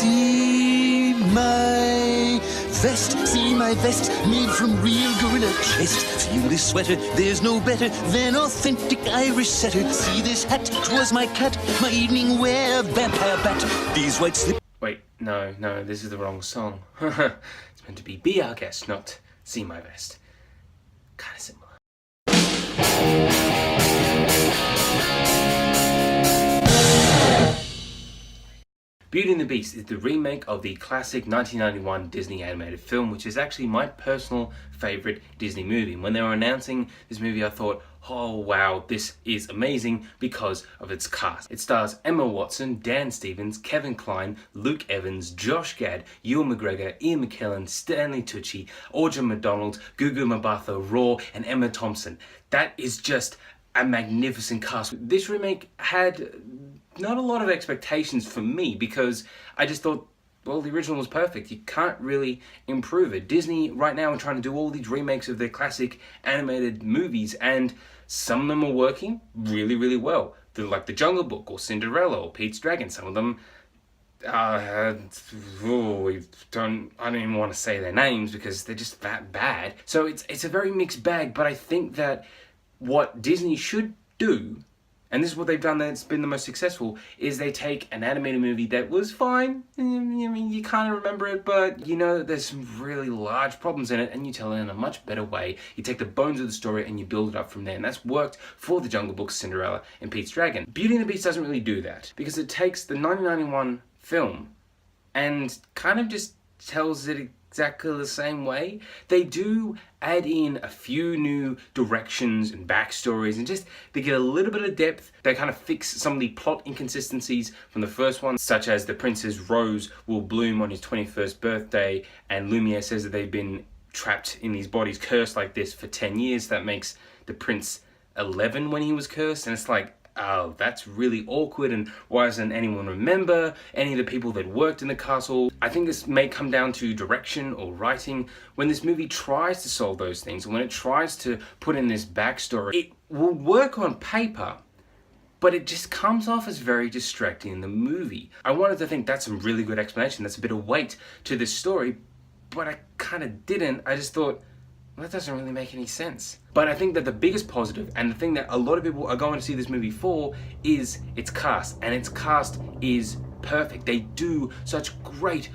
See my vest, see my vest, made from real gorilla chest. Feel this sweater, there's no better than authentic Irish setter. See this hat, 'twas my cat, my evening wear, vampire bat. These white slippers. Wait, no, this is the wrong song. It's meant to be Our Guest, not See My Vest. Kinda similar. Beauty and the Beast is the remake of the classic 1991 Disney animated film, which is actually my personal favourite Disney movie. When they were announcing this movie, I thought, oh wow, this is amazing because of its cast. It stars Emma Watson, Dan Stevens, Kevin Kline, Luke Evans, Josh Gad, Ewan McGregor, Ian McKellen, Stanley Tucci, Audra McDonald, Gugu Mbatha, Raw, and Emma Thompson. That is just a magnificent cast. This remake had not a lot of expectations for me because I just thought, well, the original was perfect. You can't really improve it. Disney right now are trying to do all these remakes of their classic animated movies, and some of them are working really, really well. They're like The Jungle Book or Cinderella or Pete's Dragon. Some of them, I don't even want to say their names because they're just that bad. So it's a very mixed bag, but I think that what Disney should do, and this is what they've done that's been the most successful, is they take an animated movie that was fine. I mean, you kind of remember it, but you know that there's some really large problems in it, and you tell it in a much better way. You take the bones of the story and you build it up from there, and that's worked for The Jungle Book, Cinderella, and Pete's Dragon. Beauty and the Beast doesn't really do that, because it takes the 1991 film and kind of just tells it exactly the same way. They do add in a few new directions and backstories, and just they get a little bit of depth. They kind of fix some of the plot inconsistencies from the first one, such as the prince's rose will bloom on his 21st birthday, and Lumiere says that they've been trapped in these bodies, cursed like this for 10 years. That makes the prince 11 when he was cursed, and it's like, oh, that's really awkward, and why doesn't anyone remember any of the people that worked in the castle? I think this may come down to direction or writing. When this movie tries to solve those things, and when it tries to put in this backstory, it will work on paper, but it just comes off as very distracting in the movie. I wanted to think that's a really good explanation, that's a bit of weight to this story, but I kind of didn't. I just thought, well, that doesn't really make any sense. But I think that the biggest positive, and the thing that a lot of people are going to see this movie for, is its cast. And its cast is perfect. They do such great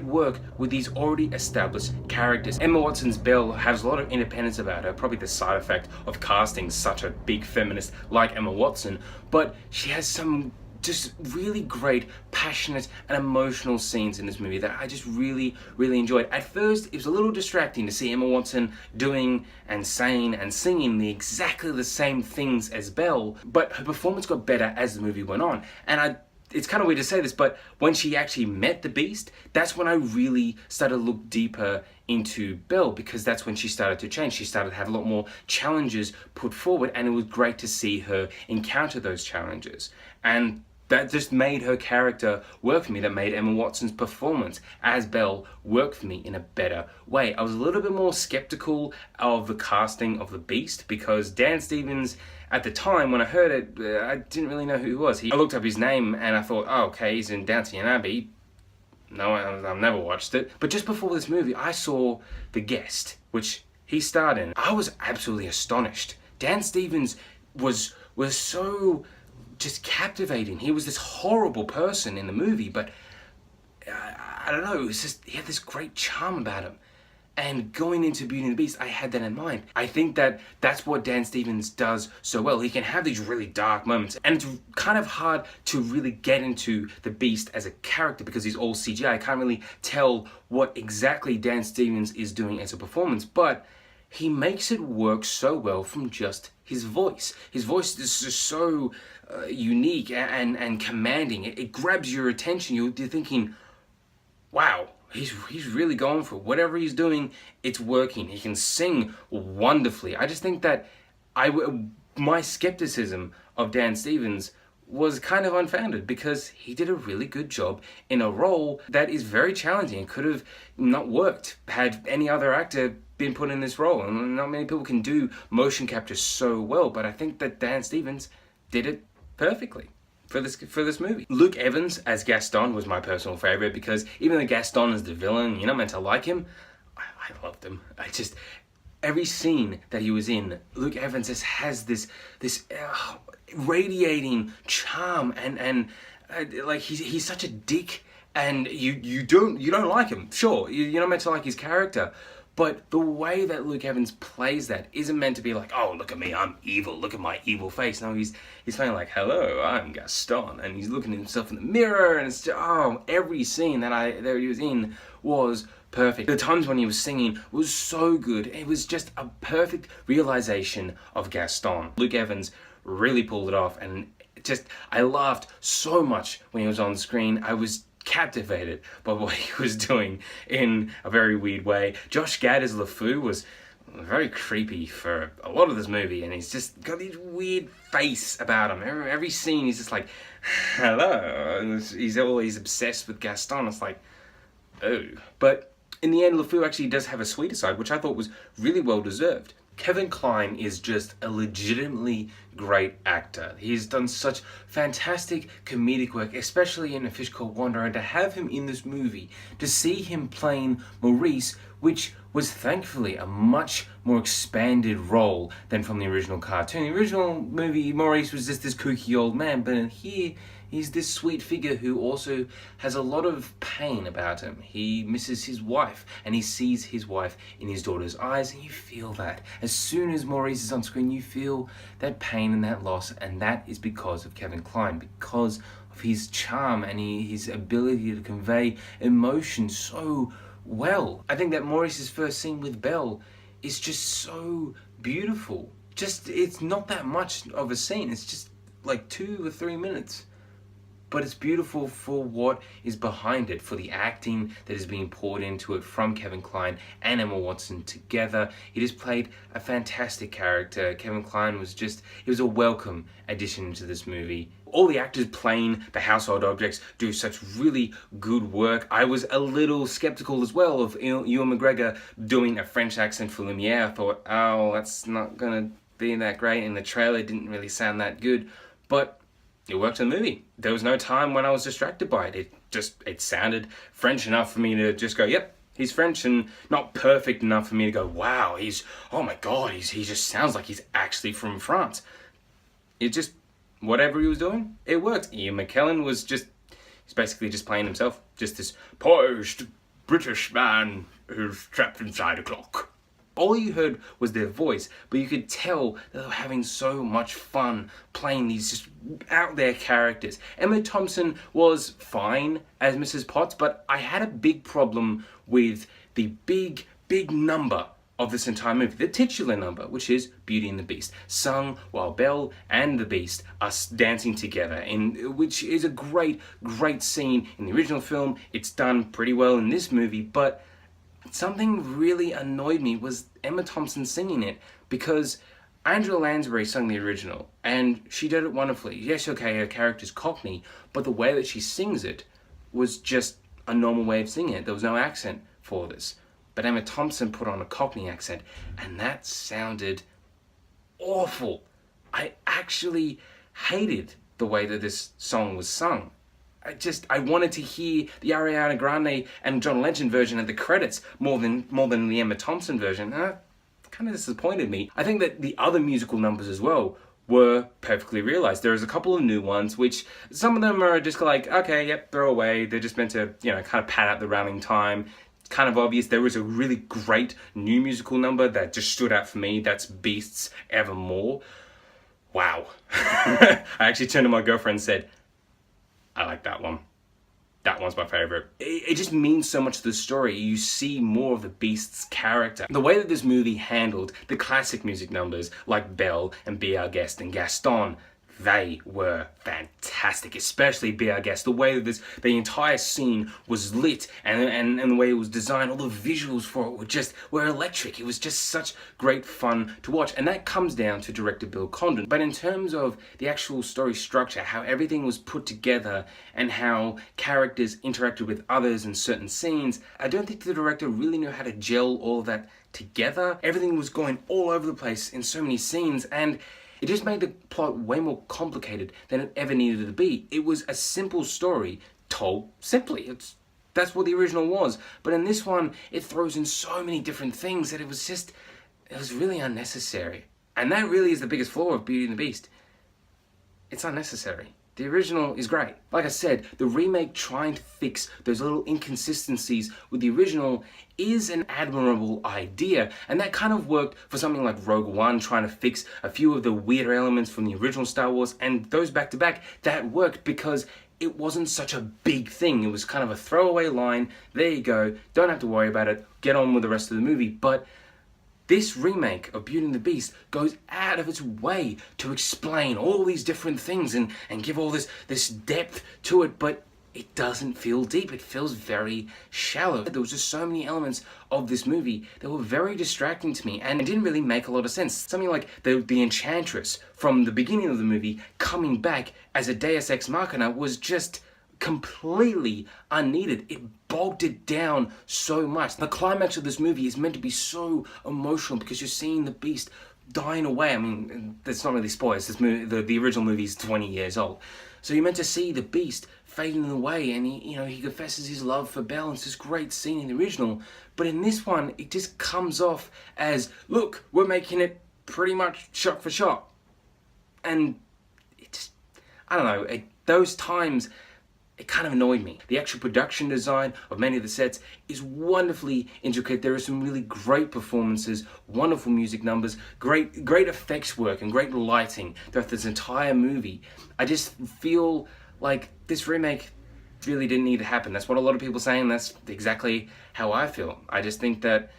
work with these already established characters. Emma Watson's Belle has a lot of independence about her, probably the side effect of casting such a big feminist like Emma Watson, but she has some just really great, passionate, and emotional scenes in this movie that I just really enjoyed. At first, it was a little distracting to see Emma Watson doing and saying and singing exactly the same things as Belle, but her performance got better as the movie went on. And it's kind of weird to say this, but when she actually met the Beast, that's when I really started to look deeper into Belle, because that's when she started to change. She started to have a lot more challenges put forward, and it was great to see her encounter those challenges. And that just made her character work for me. That made Emma Watson's performance as Belle work for me in a better way. I was a little bit more skeptical of the casting of the Beast, because Dan Stevens, at the time when I heard it, I didn't really know who he was. I looked up his name and I thought, oh, okay, he's in Downton Abbey. No, I've never watched it. But just before this movie, I saw The Guest, which he starred in. I was absolutely astonished. Dan Stevens was so just captivating. He was this horrible person in the movie, but I don't know, it was just, he had this great charm about him. And going into Beauty and the Beast, I had that in mind. I think that that's what Dan Stevens does so well. He can have these really dark moments, and it's kind of hard to really get into the Beast as a character because he's all CGI. I can't really tell what exactly Dan Stevens is doing as a performance, but he makes it work so well from just his voice. His voice is just so unique and commanding. It grabs your attention. You're thinking, wow, he's really going for it. Whatever he's doing, it's working. He can sing wonderfully. I just think that my skepticism of Dan Stevens was kind of unfounded, because he did a really good job in a role that is very challenging. It could have not worked had any other actor been put in this role, and not many people can do motion capture so well, but I think that Dan Stevens did it perfectly. for this movie. Luke Evans as Gaston was my personal favorite because even though Gaston is the villain, you're not meant to like him. I loved him. Every scene that he was in, Luke Evans just has this radiating charm and like he's such a dick, and you don't like him. Sure, you're not meant to like his character. But the way that Luke Evans plays that isn't meant to be like, oh, look at me, I'm evil, look at my evil face. No, he's playing like, hello, I'm Gaston. And he's looking at himself in the mirror, and it's just, every scene that he was in was perfect. The times when he was singing was so good. It was just a perfect realization of Gaston. Luke Evans really pulled it off, and I laughed so much when he was on screen. I was captivated by what he was doing in a very weird way. Josh Gad as LeFou was very creepy for a lot of this movie, and he's just got this weird face about him. Every scene he's just like, hello, and he's always obsessed with Gaston. It's like, oh. But in the end, LeFou actually does have a sweeter side, which I thought was really well deserved. Kevin Kline is just a legitimately great actor. He's done such fantastic comedic work, especially in A Fish Called Wanda, and to have him in this movie, to see him playing Maurice, which was thankfully a much more expanded role than from the original cartoon. The original movie, Maurice was just this kooky old man, but here, he's this sweet figure who also has a lot of pain about him. He misses his wife, and he sees his wife in his daughter's eyes, and you feel that. As soon as Maurice is on screen, you feel that pain and that loss, and that is because of Kevin Kline, because of his charm and his ability to convey emotion so well. I think that Maurice's first scene with Belle is just so beautiful. It's not that much of a scene. It's just like 2 or 3 minutes. But it's beautiful for what is behind it, for the acting that is being poured into it from Kevin Kline and Emma Watson together. He just played a fantastic character. Kevin Kline was a welcome addition to this movie. All the actors playing the household objects do such really good work. I was a little skeptical as well of Ewan McGregor doing a French accent for Lumiere. I thought, oh, that's not gonna be that great, and the trailer didn't really sound that good. But it worked in the movie. There was no time when I was distracted by it. It sounded French enough for me to just go, yep, he's French, and not perfect enough for me to go, wow, oh my God, he just sounds like he's actually from France. Whatever he was doing, it worked. Ian McKellen he's basically just playing himself. Just this poised British man who's trapped inside a clock. All you heard was their voice, but you could tell that they were having so much fun playing these just out there characters. Emma Thompson was fine as Mrs. Potts, but I had a big problem with the big number of this entire movie, the titular number, which is Beauty and the Beast, sung while Belle and the Beast are dancing together, which is a great scene in the original film. It's done pretty well in this movie, but something really annoyed me was Emma Thompson singing it, because Angela Lansbury sung the original, and she did it wonderfully. Yes, okay, her character's Cockney, but the way that she sings it was just a normal way of singing it. There was no accent for this. But Emma Thompson put on a Cockney accent, and that sounded awful. I actually hated the way that this song was sung. I wanted to hear the Ariana Grande and John Legend version at the credits more than the Emma Thompson version. That kind of disappointed me. I think that the other musical numbers as well were perfectly realized. There's a couple of new ones, which some of them are just like, okay, yep, throw away. They're just meant to, kind of pad out the running time. It's kind of obvious. There was a really great new musical number that just stood out for me. That's Beasts Evermore. Wow. I actually turned to my girlfriend and said, I like that one. That one's my favorite. It just means so much to the story. You see more of the Beast's character. The way that this movie handled the classic music numbers like Belle and Be Our Guest and Gaston, they were fantastic, especially Be Our Guest. The way that the entire scene was lit and the way it was designed, all the visuals for it were electric. It was just such great fun to watch. And that comes down to director Bill Condon. But in terms of the actual story structure, how everything was put together and how characters interacted with others in certain scenes, I don't think the director really knew how to gel all of that together. Everything was going all over the place in so many scenes, and It just made the plot way more complicated than it ever needed to be. It was a simple story told simply. That's what the original was. But in this one, it throws in so many different things that it was really unnecessary. And that really is the biggest flaw of Beauty and the Beast. It's unnecessary. The original is great. Like I said, the remake trying to fix those little inconsistencies with the original is an admirable idea, and that kind of worked for something like Rogue One, trying to fix a few of the weirder elements from the original Star Wars, and those back to back, that worked because it wasn't such a big thing. It was kind of a throwaway line. There you go. Don't have to worry about it. Get on with the rest of the movie. But this remake of Beauty and the Beast goes out of its way to explain all these different things and give all this depth to it, but it doesn't feel deep. It feels very shallow. There was just so many elements of this movie that were very distracting to me, and it didn't really make a lot of sense. Something like the Enchantress from the beginning of the movie coming back as a Deus Ex Machina was just completely unneeded. It bogged it down so much. The climax of this movie is meant to be so emotional because you're seeing the Beast dying away. I mean, that's not really spoilers. This movie, the original movie is 20 years old. So you're meant to see the Beast fading away, and he confesses his love for Belle. It's this great scene in the original. But in this one, it just comes off as, look, we're making it pretty much shot for shot. And it just, I don't know, those times, it kind of annoyed me. The actual production design of many of the sets is wonderfully intricate. There are some really great performances, wonderful music numbers, great effects work, and great lighting throughout this entire movie. I just feel like this remake really didn't need to happen. That's what a lot of people are saying. That's exactly how I feel. I just think that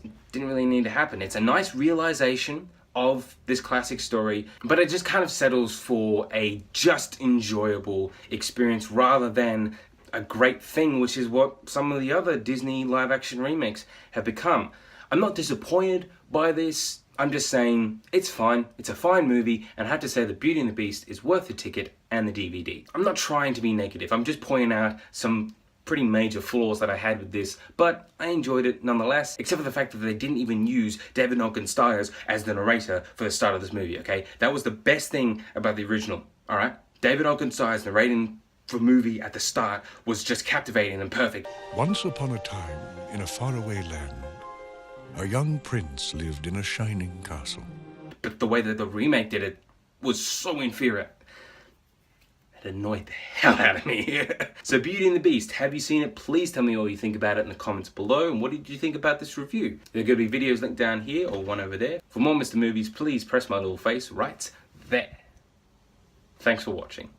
it didn't really need to happen. It's a nice realization of this classic story, but it just kind of settles for a just enjoyable experience rather than a great thing, which is what some of the other Disney live action remakes have become. I'm not disappointed by this. I'm just saying it's fine. It's a fine movie, and I have to say that Beauty and the Beast is worth the ticket and the DVD. I'm not trying to be negative. I'm just pointing out some pretty major flaws that I had with this, but I enjoyed it nonetheless, except for the fact that they didn't even use David Ogden Stiers as the narrator for the start of this movie, okay? That was the best thing about the original, alright? David Ogden Stiers narrating for the movie at the start was just captivating and perfect. Once upon a time, in a faraway land, a young prince lived in a shining castle. But the way that the remake did it was so inferior. It annoyed the hell out of me. So Beauty and the Beast, have you seen it? Please tell me all you think about it in the comments below, and what did you think about this review? There are going to be videos linked down here or one over there. For more Mr. Movies, please press my little face right there. Thanks for watching.